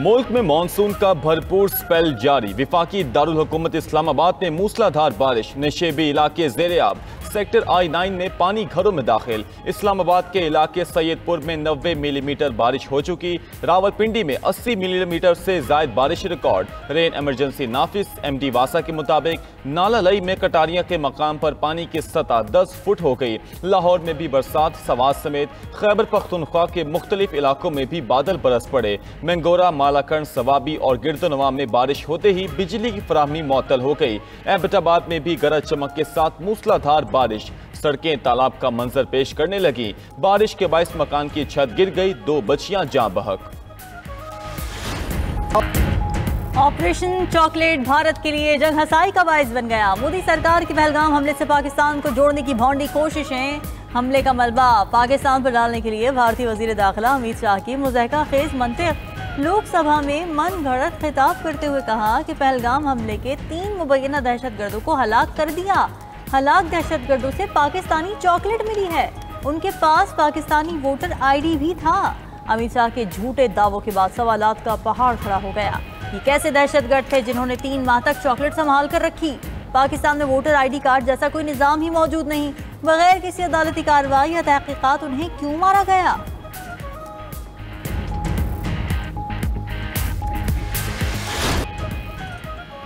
मुल्क में मानसून का भरपूर स्पेल जारी। विफाकी दारुल हुकूमत इस्लामाबाद में मूसलाधार बारिश, नशेबी इलाके ज़ेर-ए-आब। सेक्टर I-9 में पानी घरों में दाखिल। इस्लामाबाद के इलाके सैयदपुर में 90 मिलीमीटर बारिश हो चुकी। रावलपिंडी में 80 मिलीमीटर से जायद बारिश रिकॉर्ड। रेन इमरजेंसी नाफिस। MD वासा के मुताबिक नाला लई में कटारियां के मकाम पर पानी की सतह 10 फुट हो गई। लाहौर में भी बरसात। सवात समेत खैबर पख्तूनख्वा के मुख्तलिफ इलाकों में भी बादल बरस पड़े। मंगोरा, मालाकंड, सवाबी और गिरदनवा में बारिश होते ही बिजली की फराहमी मुअत्तल हो गई। एबटाबाद में भी गरज चमक के साथ मूसलाधार बारिश। सड़कें तालाब का मंजर पेश करने लगी। बारिश के बायस मकान की छत गिर गई, 2 बच्चियां जाँ बहक। ऑपरेशन चॉकलेट भारत के लिए जंग हसाई का बायस बन गया। मोदी सरकार की पहलगाम हमले से पाकिस्तान को जोड़ने की भौंडी कोशिशें। हमले का मलबा पाकिस्तान पर डालने के लिए भारतीय वजीर दाखिला अमित शाह की मुज़ाहिका खेज मंतिक। लोकसभा में मन घड़त खिताब करते हुए कहा कि पहलगाम हमले के 3 मुबैना दहशतगर्दों को हलाक कर दिया। हलाक दहशतगर्दों से पाकिस्तानी चॉकलेट मिली है। उनके पास पाकिस्तानी वोटर ID भी था। अमित शाह के झूठे दावों के बाद सवालात का पहाड़ खड़ा हो गया। ये कैसे दहशतगर्द थे जिन्होंने 3 माह तक चॉकलेट संभाल कर रखी? पाकिस्तान में वोटर ID कार्ड जैसा कोई निजाम ही मौजूद नहीं। बगैर किसी अदालती कार्रवाई या तहकीकात उन्हें क्यों मारा गया?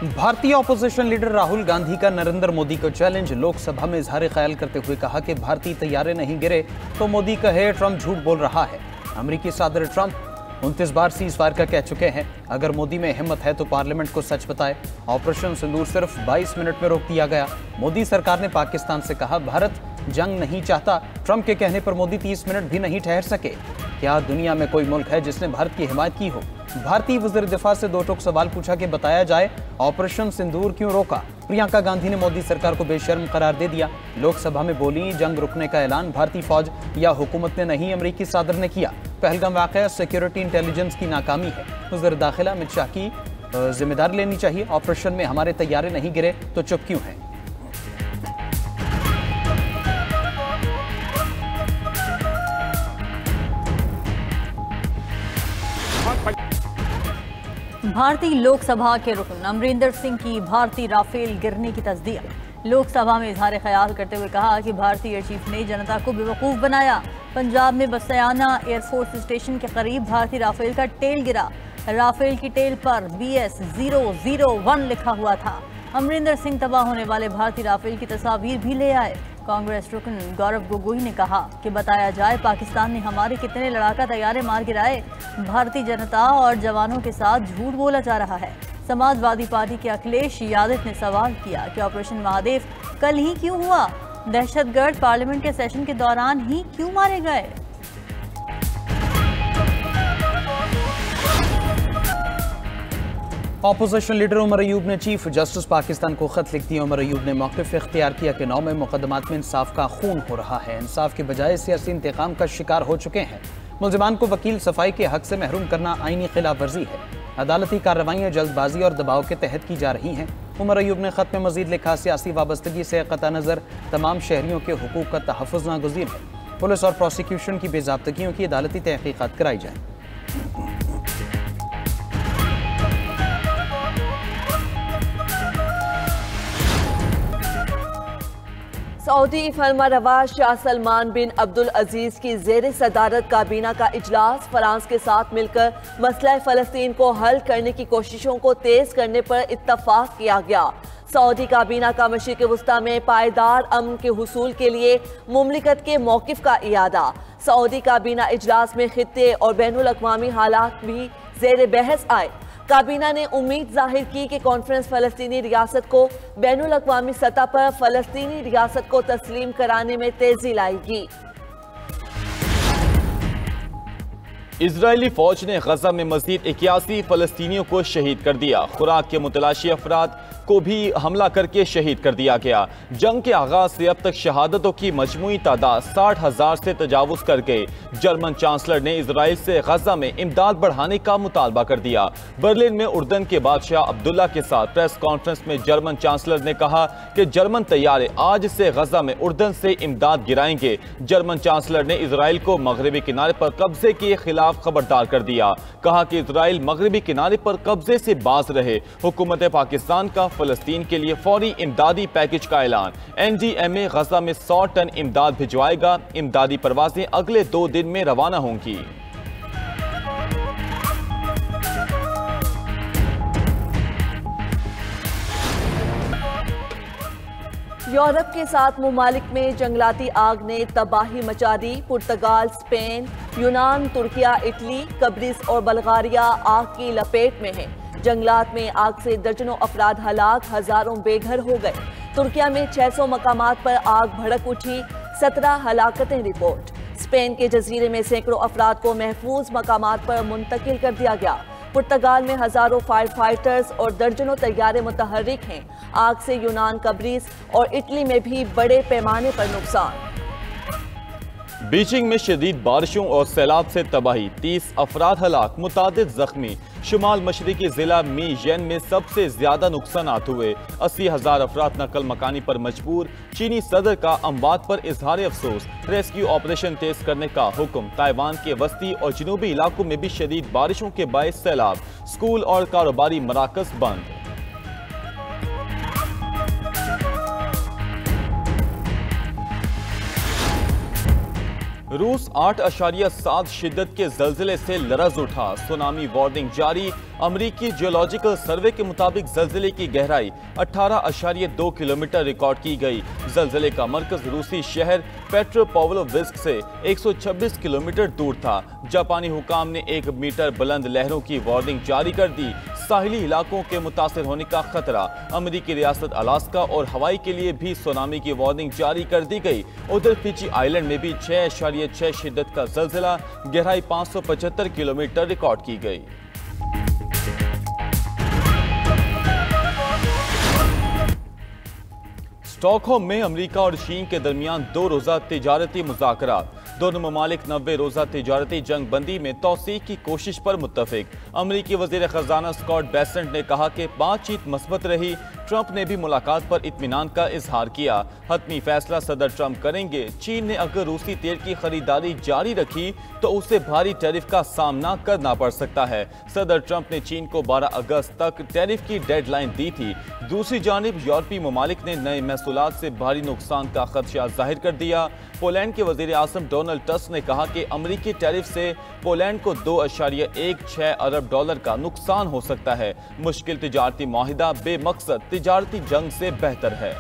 भारतीय ऑपोजिशन लीडर राहुल गांधी का नरेंद्र मोदी को चैलेंज। लोकसभा में इजहार ख्याल करते हुए कहा कि भारतीय तैयारे नहीं गिरे तो मोदी कहे ट्रंप झूठ बोल रहा है। अमेरिकी सदर ट्रंप 29 बार सीज फायर का कह चुके हैं। अगर मोदी में हिम्मत है तो पार्लियामेंट को सच बताए। ऑपरेशन सिंदूर सिर्फ 22 मिनट में रोक दिया गया। मोदी सरकार ने पाकिस्तान से कहा भारत जंग नहीं चाहता। ट्रंप के कहने पर मोदी 30 मिनट भी नहीं ठहर सके। क्या दुनिया में कोई मुल्क है जिसने भारत की हिमायत की हो? भारतीय वज़ीर दिफा से 2 टूक सवाल पूछा कि बताया जाए ऑपरेशन सिंदूर क्यों रोका। प्रियंका गांधी ने मोदी सरकार को बेशर्म करार दे दिया। लोकसभा में बोली जंग रुकने का ऐलान भारतीय फौज या हुकूमत ने नहीं, अमेरिकी सदर ने किया। पहलगाम वाक़या सिक्योरिटी इंटेलिजेंस की नाकामी है। वज़ीर दाखिला अमित शाह की जिम्मेदारी लेनी चाहिए। ऑपरेशन में हमारे तैयारे नहीं गिरे तो चुप क्यों हैं? भारतीय लोकसभा के रुकन अमरिंदर सिंह की भारतीय राफेल गिरने की तस्दीक। लोकसभा में इजहार ख्याल करते हुए कहा कि भारतीय एयर चीफ ने जनता को बेवकूफ़ बनाया। पंजाब में बसियाना एयरफोर्स स्टेशन के करीब भारतीय राफेल का टेल गिरा। राफेल की टेल पर BS 001 लिखा हुआ था। अमरिंदर सिंह तबाह होने वाले भारतीय राफेल की तस्वीर भी ले आए। कांग्रेस रुकन गौरव गोगोई ने कहा कि बताया जाए पाकिस्तान ने हमारे कितने लड़ाका तैयारे मार गिराए। भारतीय जनता और जवानों के साथ झूठ बोला जा रहा है। समाजवादी पार्टी के अखिलेश यादव ने सवाल किया कि ऑपरेशन महादेव कल ही क्यों हुआ? दहशतगर्द पार्लियामेंट के सेशन के दौरान ही क्यों मारे गए? ऑपोजिशन लीडर उमर अयूब ने चीफ जस्टिस पाकिस्तान को खत लिख दिया। उमर अयूब ने मौक़िफ़ इख्तियार किया कि 9 में मुकदमात में इंसाफ का खून हो रहा है। इंसाफ के बजाय सियासी इंतकाम का शिकार हो चुके हैं। मुलजिमान को वकील सफाई के हक से महरूम करना आईनी खिलाफ वर्जी है। अदालती कार्रवाइयाँ जल्दबाजी और दबाव के तहत की जा रही हैं। उमर अयूब ने खत में मजीद लिखा सियासी वाबस्तगी से क़ता नज़र तमाम शहरियों के हुकूक का तहफ़्फ़ुज़ नागुज़ीर है। पुलिस और प्रोसिक्यूशन की बेज़ाब्तगियों की अदालती तहक़ीक़ात कराई जाए। सऊदी फरमारवा शाह सलमान बिन अब्दुल अजीज की ज़ेर सदारत काबीना का इजलास फ्रांस के साथ मिलकर मसला फ़लस्तीन को हल करने की कोशिशों को तेज़ करने पर इत्तफाक किया गया। सऊदी काबीना का मशरिक़ वस्ता में पायदार अमन के हुसूल के लिए मुमलिकत के मौक़िफ़ का इयादा। सऊदी काबीना इजलास में खित्ते और बैनुल अक़वामी हालात भी ज़ेर बहस आए। काबीना ने उम्मीद जाहिर की कि कॉन्फ्रेंस फ़लस्तीनी रियासत को बैनुल अक़वामी सतह पर फ़लस्तीनी रियासत को तस्लीम कराने में तेज़ी लाएगी। इजरायली फौज ने गजा में मजीद 81 फ़लस्तीनियों को शहीद कर दिया। खुराक के मुतलाशी अफराद को भी हमला करके शहीद कर दिया गया। जंग के आगाज से अब तक शहादतों की मजमूई तादाद 60,000 से तजावुज कर गई। जर्मन चांसलर ने इजराइल से गजा में इमदाद बढ़ाने का मुतालबा कर दिया। बर्लिन में उर्दन के बादशाह अब्दुल्ला के साथ प्रेस कॉन्फ्रेंस में जर्मन चांसलर ने कहा कि जर्मन तैयारे आज से गजा में उर्दन से इमदाद गिराएंगे। जर्मन चांसलर ने इजराइल को मगरबी किनारे पर कब्जे के खिलाफ खबरदार कर दिया। कहा कि इजराइल मगरबी किनारे पर कब्जे से बाज रहे। हुकूमत पाकिस्तान का फलस्तीन के लिए फौरी इमदादी पैकेज का ऐलान। NDMA गजा में 100 टन इमदाद भिजवाएगा। इमदादी परवाजें अगले 2 दिन में रवाना होंगी। यूरोप के 7 ममालिक में जंगलाती आग ने तबाही मचा दी। पुर्तगाल, स्पेन, यूनान, तुर्किया, इटली, कब्रिस और बल्गारिया आग की लपेट में हैं। जंगलात में आग से दर्जनों अफराद हलाक, हजारों बेघर हो गए। तुर्किया में 600 मकामात पर आग भड़क उठी, 17 हलाकतें रिपोर्ट। स्पेन के जजीरे में सैकड़ों अफराद को महफूज मकामात पर मुंतकिल कर दिया गया। पुर्तगाल में हजारों फायर फाइटर्स और दर्जनों तैयारे मुतहर्रिक हैं। आग से यूनान, कब्रिस और इटली में भी बड़े पैमाने पर नुकसान। बीजिंग में शदीद बारिशों और सैलाब से तबाही, 30 अफराद हलाक, मुतादिद जख्मी। शुमाल मशरिकी जिला मीजेन में सबसे ज्यादा नुकसानात हुए, 80,000 अफराद नकल मकानी पर मजबूर। चीनी सदर का अमवात पर इजहार अफसोस, रेस्क्यू ऑपरेशन तेज करने का हुक्म। ताइवान के वस्ती और जनूबी इलाकों में भी शदीद बारिशों के बायस सैलाब, स्कूल और कारोबारी मराकज बंद। रूस 8.7 शिद्दत के जल्जले से लरज उठा, सुनामी वार्निंग जारी। अमरीकी जियोलॉजिकल सर्वे के मुताबिक जल्जले की गहराई 18.2 किलोमीटर रिकॉर्ड की गई। जल्जले का मरकज रूसी शहर पेट्रोपोव्लोविस्क से 126 किलोमीटर दूर था। जापानी हुकाम ने 1 मीटर बुलंद लहरों की वार्निंग जारी कर दी। साहिली इलाकों के मुतासर होने का खतरा। अमरीकी रियासत अलास्का और हवाई के लिए भी सुनामी की वार्निंग जारी कर दी गई। उधर फिजी आइलैंड में भी 6.6 शिद्दत का जल्जला, गहराई 575 किलोमीटर रिकॉर्ड की गई। स्टॉकहोम में अमेरिका और चीन के दरमियान 2 रोजा तिजारती मुज़ाकरात। दोनों ममालिक 90 रोजा तिजारती जंग बंदी में तौसीक की कोशिश पर मुत्तफिक। अमरीकी वजीर खजाना स्कॉट बेसेंट ने कहा कि बातचीत मस्बत रही। ट्रंप ने भी मुलाकात पर इत्मीनान का इजहार किया। हतमी फैसला सदर ट्रंप करेंगे। चीन ने अगर रूसी तेल की खरीदारी जारी रखी तो उसे भारी टैरिफ का सामना करना पड़ सकता है। सदर ट्रंप ने चीन को 12 अगस्त तक टैरिफ की डेडलाइन दी थी। दूसरी जानिब यूरोपीय ममालिक ने नए महसूलात से भारी नुकसान का खदशा जाहिर कर दिया। पोलैंड के वजीर आज़म डोनाल्ड टस्क ने कहा कि अमरीकी टैरिफ से पोलैंड को $2.16 अरब का नुकसान हो सकता है। मुश्किल तिजारती माहिदा बेमकसद तिजारती जंग से बेहतर है।